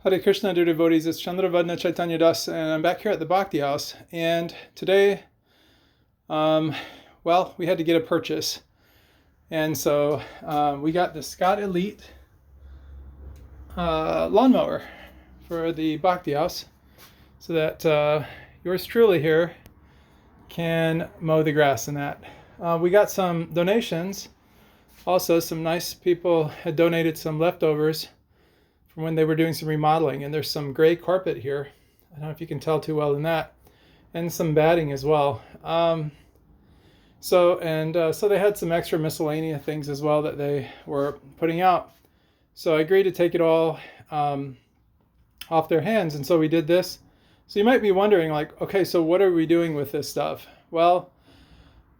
Hare Krishna, dear devotees, it's Chandravadna Chaitanya Das, and I'm back here at the Bhakti house. And today, we had to get a purchase. And so we got the Scott Elite lawnmower for the Bhakti house so that yours truly here can mow the grass in that. We got some donations. Also, some nice people had donated some leftovers from when they were doing some remodeling, and there's some gray carpet here. I don't know if you can tell too well in that, and some batting as well. So they had some extra miscellaneous things as well that they were putting out. So I agreed to take it all off their hands, and so we did this. So you might be wondering, like, okay, so what are we doing with this stuff? Well,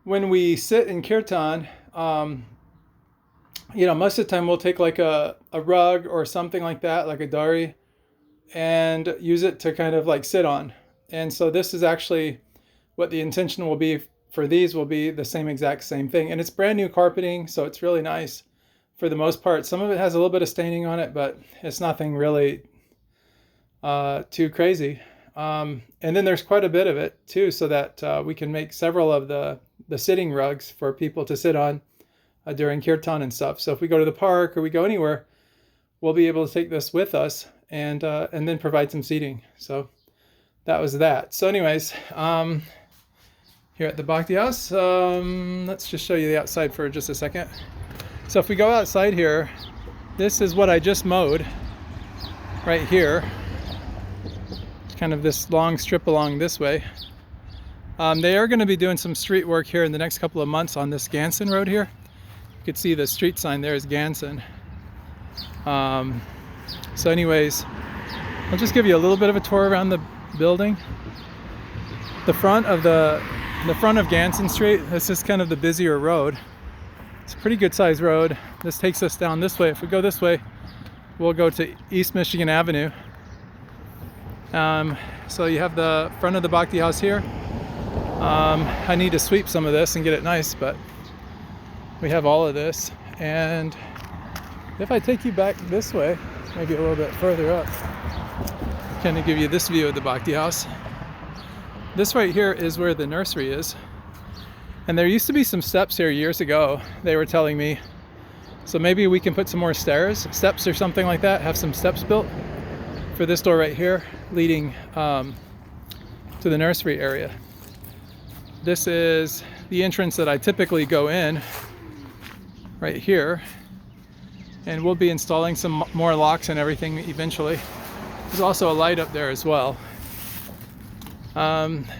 when we sit in kirtan, most of the time we'll take like a rug or something like that, like a dari, and use it to kind of like sit on. And so this is actually what the intention will be for these, will be the exact same thing. And it's brand new carpeting, so it's really nice for the most part. Some of it has a little bit of staining on it, but it's nothing really too crazy. And then there's quite a bit of it too, so that we can make several of the sitting rugs for people to sit on during kirtan and stuff. So if we go to the park or we go anywhere, we'll be able to take this with us and then provide some seating. So that was that. So anyways, here at the Bhakti house, let's just show you the outside for just a second. So if we go outside here, this is what I just mowed right here. It's kind of this long strip along this way. They are going to be doing some street work here in the next couple of months on this Ganson road here. You could see the street sign there is Ganson. So anyways, I'll just give you a little bit of a tour around the building. The front of Ganson Street, this is kind of the busier road. It's a pretty good sized road. This takes us down this way. If we go this way, we'll go to East Michigan Avenue. So you have the front of the Bhakti house here. I need to sweep some of this and get it nice, but we have all of this. And if I take you back this way, maybe a little bit further up, kind of give you this view of the Bhakti house. This right here is where the nursery is. And there used to be some steps here years ago, they were telling me. So maybe we can put some more steps or something like that, have some steps built for this door right here, leading to the nursery area. This is the entrance that I typically go in, right here, and we'll be installing some more locks and everything eventually. There's also a light up there as well.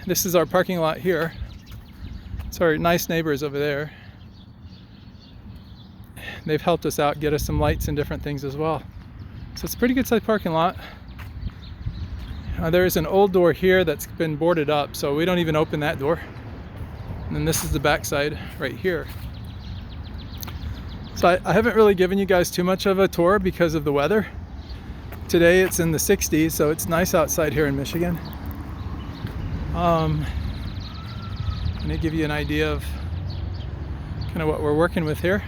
This is our parking lot here. It's our nice neighbors over there. They've helped us out, get us some lights and different things as well. So it's a pretty good sized parking lot. There's an old door here that's been boarded up, so we don't even open that door. And then this is the back side right here. So I haven't really given you guys too much of a tour because of the weather. Today it's in the 60s, so it's nice outside here in Michigan. I'm gonna give you an idea of kind of what we're working with here.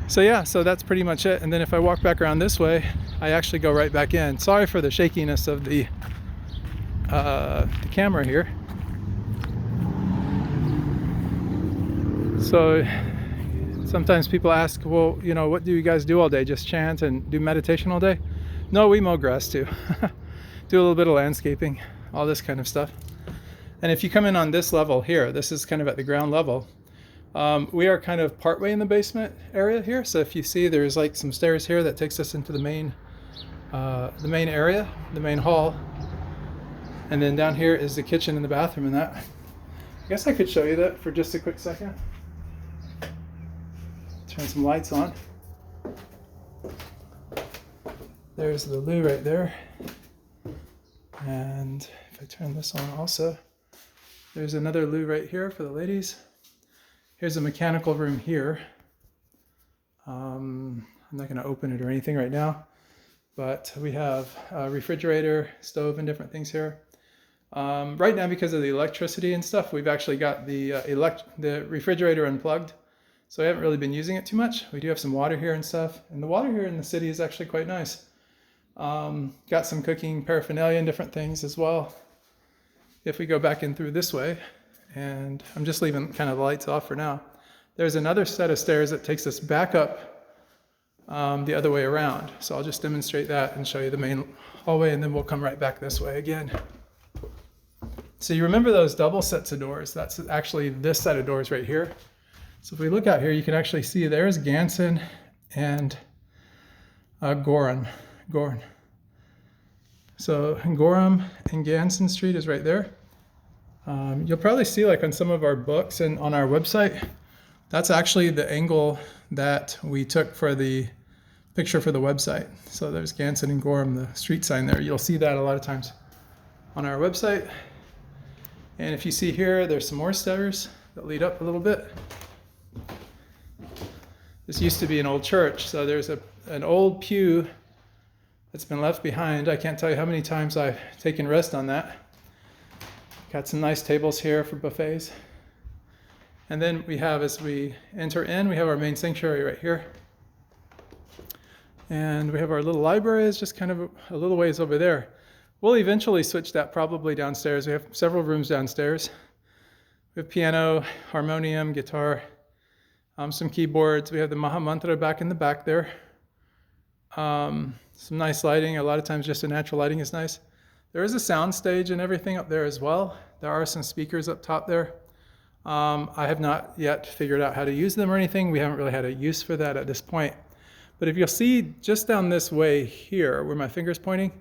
So yeah, so that's pretty much it. And then if I walk back around this way, I actually go right back in. Sorry for the shakiness of the camera here. So sometimes people ask, well, what do you guys do all day? Just chant and do meditation all day? No, we mow grass too. Do a little bit of landscaping, all this kind of stuff. And if you come in on this level here, this is kind of at the ground level. We are kind of partway in the basement area here. So if you see, there's like some stairs here that takes us into the main area, the main hall. And then down here is the kitchen and the bathroom and that. I guess I could show you that for just a quick second. Turn some lights on. There's the loo right there. And if I turn this on also, there's another loo right here for the ladies. Here's a mechanical room here. I'm not going to open it or anything right now, but we have a refrigerator, stove, and different things here. Right now, because of the electricity and stuff, we've actually got the refrigerator unplugged. So I haven't really been using it too much. We do have some water here and stuff. And the water here in the city is actually quite nice. Got some cooking paraphernalia and different things as well. If we go back in through this way, and I'm just leaving kind of the lights off for now, there's another set of stairs that takes us back up the other way around. So I'll just demonstrate that and show you the main hallway, and then we'll come right back this way again. So you remember those double sets of doors? That's actually this set of doors right here. So if we look out here, you can actually see there's Ganson and Goran. So Gorham and Ganson Street is right there. You'll probably see, like on some of our books and on our website, that's actually the angle that we took for the picture for the website. So there's Ganson and Gorham, the street sign there. You'll see that a lot of times on our website. And if you see here, there's some more stairs that lead up a little bit. This used to be an old church, so there's an old pew that's been left behind. I can't tell you how many times I've taken rest on that. Got some nice tables here for buffets. And then we have, as we enter in, we have our main sanctuary right here. And we have our little library is just kind of a little ways over there. We'll eventually switch that probably downstairs. We have several rooms downstairs. We have piano, harmonium, guitar, some keyboards. We have the Maha Mantra back in the back there. Some nice lighting. A lot of times just the natural lighting is nice. There is a sound stage and everything up there as well. There are some speakers up top there. I have not yet figured out how to use them or anything. We haven't really had a use for that at this point. But if you'll see just down this way here, where my finger's pointing,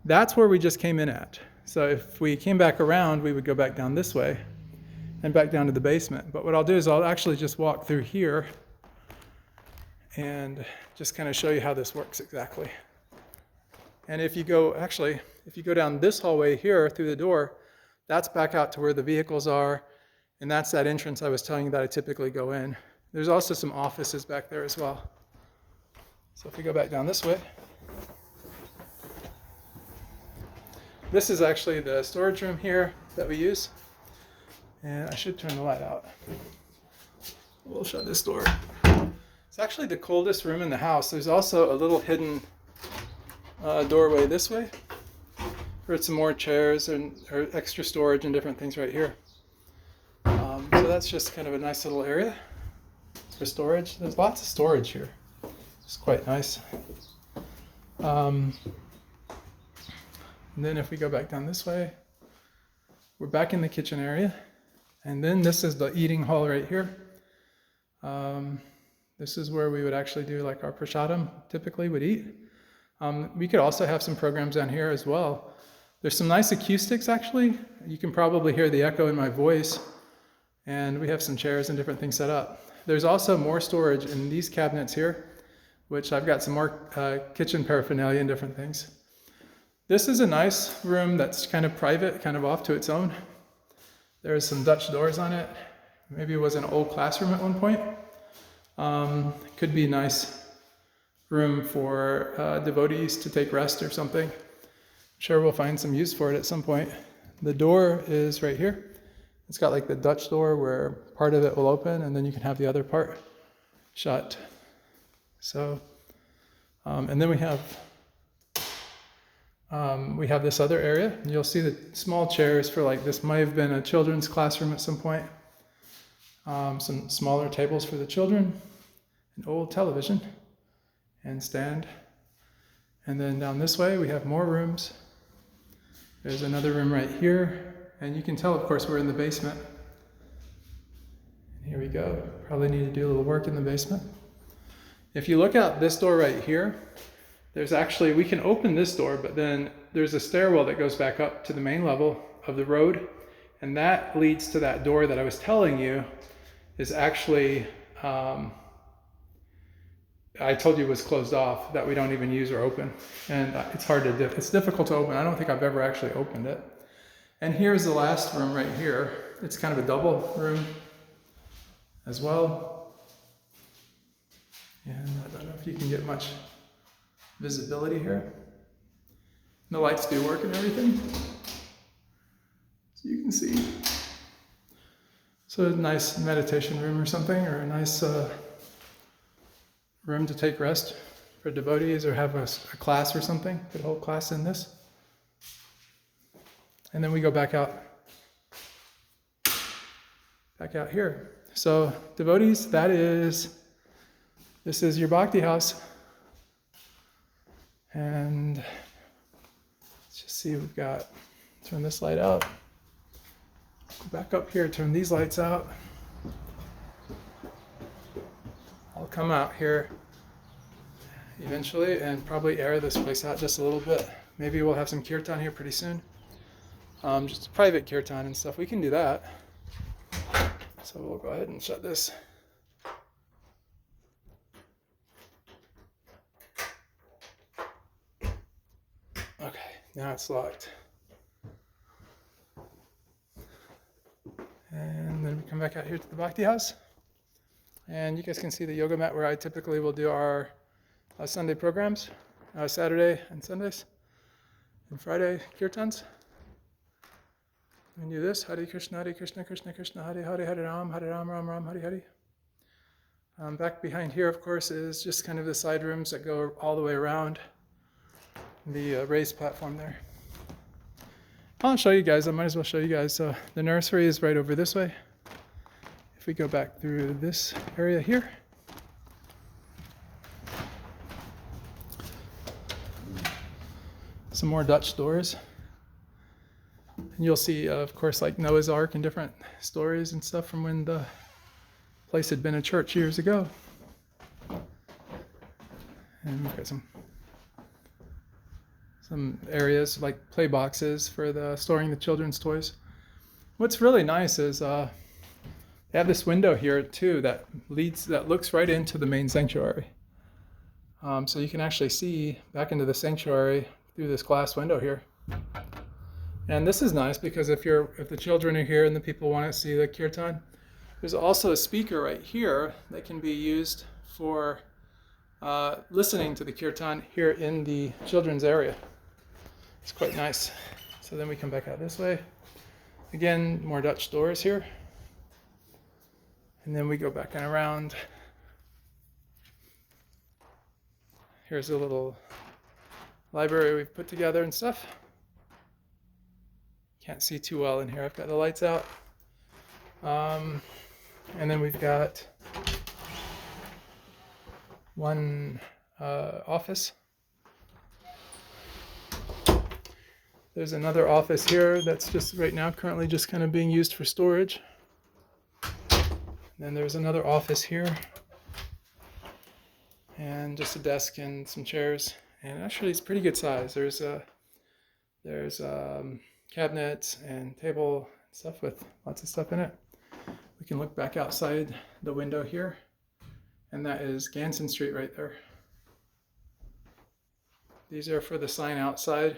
that's where we just came in at. So if we came back around, we would go back down this way and back down to the basement. But what I'll do is I'll actually just walk through here and just kind of show you how this works exactly. And if you go down this hallway here through the door, that's back out to where the vehicles are, and that's that entrance I was telling you that I typically go in. There's also some offices back there as well. So if we go back down this way, this is actually the storage room here that we use. And I should turn the light out. We'll shut this door. It's actually the coldest room in the house. There's also a little hidden doorway this way for some more chairs or extra storage and different things right here. So that's just kind of a nice little area for storage. There's lots of storage here. It's quite nice. And then if we go back down this way, we're back in the kitchen area. And then this is the eating hall right here. This is where we would actually do like our prasadam typically would eat. We could also have some programs down here as well. There's some nice acoustics actually. You can probably hear the echo in my voice. And we have some chairs and different things set up. There's also more storage in these cabinets here, which I've got some more kitchen paraphernalia and different things. This is a nice room that's kind of private, kind of off to its own. There's some Dutch doors on it. Maybe it was an old classroom at one point. Could be a nice room for devotees to take rest or something. I'm sure we'll find some use for it at some point. The door is right here. It's got like the Dutch door where part of it will open and then you can have the other part shut. So, and then we have this other area. You'll see the small chairs for like, this might have been a children's classroom at some point. Some smaller tables for the children, an old television and stand. And then down this way, we have more rooms. There's another room right here. And you can tell, of course, we're in the basement. Here we go. Probably need to do a little work in the basement. If you look out this door right here, there's actually, we can open this door, but then there's a stairwell that goes back up to the main level of the road. And that leads to that door that I was telling you is actually, I told you was closed off, that we don't even use or open. And it's difficult to open. I don't think I've ever actually opened it. And here's the last room right here. It's kind of a double room as well. And I don't know if you can get much visibility here. The lights do work and everything. So you can see. So a nice meditation room or something, or a nice room to take rest for devotees, or have a class or something. Could hold class in this. And then we go back out here. So devotees, this is your Bhakti house. And let's just see, we've got, turn this light out. Go back up here, turn these lights out. I'll come out here eventually and probably air this place out just a little bit. Maybe we'll have some kirtan here pretty soon. Just private kirtan and stuff. We can do that. So we'll go ahead and shut this. Okay, now it's locked. And then we come back out here to the Bhakti house. And you guys can see the yoga mat where I typically will do our Sunday programs, Saturday and Sundays, and Friday kirtans. We can do this, Hare Krishna, Krishna Krishna, Hare Hare, Hare Ram, Ram Ram, Hare Hare. Back behind here, of course, is just kind of the side rooms that go all the way around the raised platform there. I'll show you guys, I might as well show you guys. So the nursery is right over this way. If we go back through this area here. Some more Dutch doors. And you'll see, of course, like Noah's Ark and different stories and stuff from when the place had been a church years ago. And we've got some areas like play boxes for storing the children's toys. What's really nice is they have this window here too that looks right into the main sanctuary. So you can actually see back into the sanctuary through this glass window here. And this is nice because if the children are here and the people want to see the kirtan, there's also a speaker right here that can be used for listening to the kirtan here in the children's area. It's quite nice. So then we come back out this way. Again, more Dutch doors here. And then we go back and around. Here's a little library we've put together and stuff. Can't see too well in here. I've got the lights out. And then we've got one office. There's another office here that's just right now currently just kind of being used for storage. Then there's another office here. And just a desk and some chairs. And actually it's pretty good size. There's cabinets and table and stuff with lots of stuff in it. We can look back outside the window here, and that is Ganson Street right there. These are for the sign outside,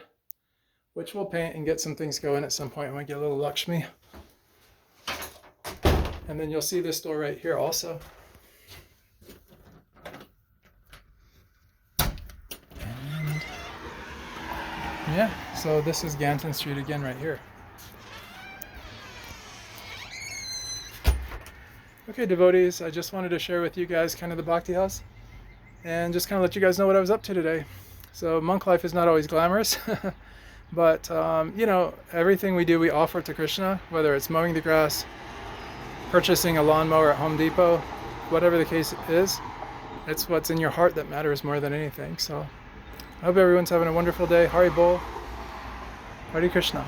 which we'll paint and get some things going at some point when we get a little Lakshmi. And then you'll see this door right here also. And yeah, so this is Ganton Street again right here. Okay, devotees, I just wanted to share with you guys kind of the Bhakti house and just kind of let you guys know what I was up to today. So monk life is not always glamorous, but you know, everything we do we offer to Krishna, whether it's mowing the grass, purchasing a lawnmower at Home Depot, whatever the case is, it's what's in your heart that matters more than anything. So I hope everyone's having a wonderful day. Hari Bol, Hare Krishna.